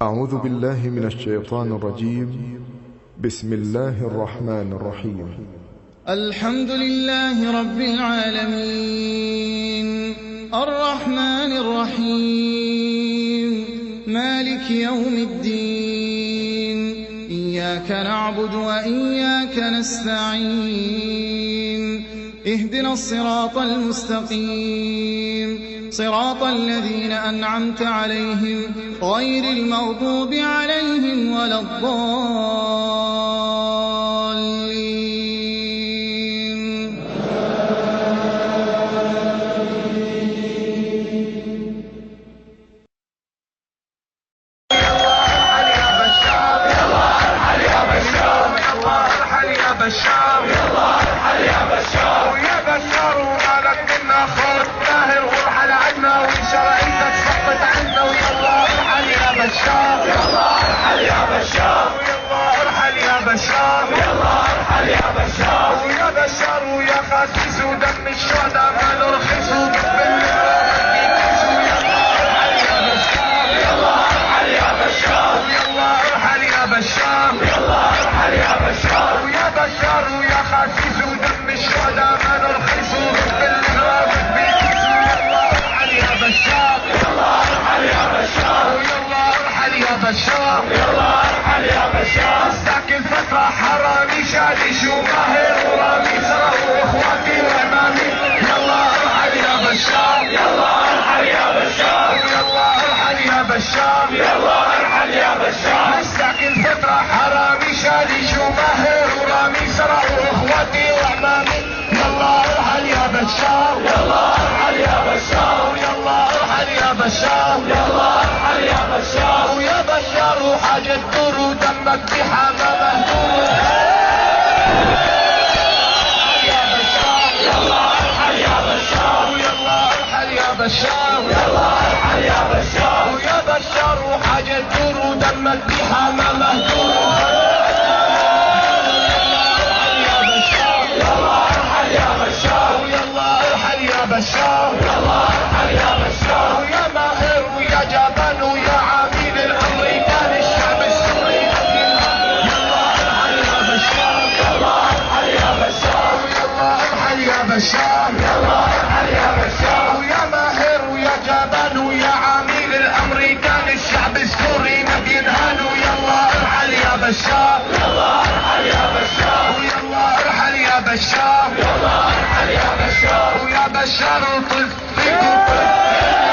أعوذ بالله من الشيطان الرجيم. بسم الله الرحمن الرحيم. الحمد لله رب العالمين الرحمن الرحيم مالك يوم الدين إياك نعبد وإياك نستعين اهدنا الصراط المستقيم صراط الذين أنعمت عليهم غير المغضوب عليهم ولا الضالين. بشار يلا ارحل يا بشار ويا بشار ومالك منا خور طاهر وارحل عنا وشرعيتك سقط عنا ويلا ارحل يا بشار يلا ارحل يا بشار ويلا ارحل يا بشار يلا ارحل يا بشار ويا بشار ويا خاسس ودم الشهداء ما نرخص وبالله ويلا ارحل يا بشار يلا ارحل يا بشار ويلا ارحل يا بشار يلا ارحل يا بشار ويا بشار ويا خاسس ودم الشهداء ما نرخص بالغرابة بيكس ويلا ارحل يا بشار يلا ارحل يا بشار ويلا ارحل يا بشار يلا ارحل يا بشار ساكن فترة حرامي شادي شو ماهر ورامي سرى واخواتي وامامي يلا ارحل يا بشار يلا ارحل يا بشار يلا ارحل يا بشار يلا ارحل يا بشار ساكن فترة حرامي شادي شو ماهر ورامي سرى واخواتي وامامي يلا ارحل يا بشار يلا ارحل يا بشار يلا ارحل يا بشار يلا ارحل يا بشار ويا بشار وحاجة دور ودمك بحمامة مهدور يا بشار يلا ارحل يا بشار ويلا ارحل يا بشار يلا ارحل يا بشار ويا بشار وحاجة دور ودمك بحمامة مهدور بشار يلا ارحل يا بشار ويا ماهر ويا جبان ويا عميل الامريكان الشعب السوري يلا ارحل يا بشار يلا ارحل يا بشار يلا ارحل يا بشار يلا ارحل يا بشار ويا ماهر ويا جبان ويا عميل الامريكان الشعب السوري ما بينهانوا يلا ارحل يا بشار يلا ارحل يا بشار ويلا ارحل يا بشار يلا ارحل يا بشار ويا بشار وطف فيكم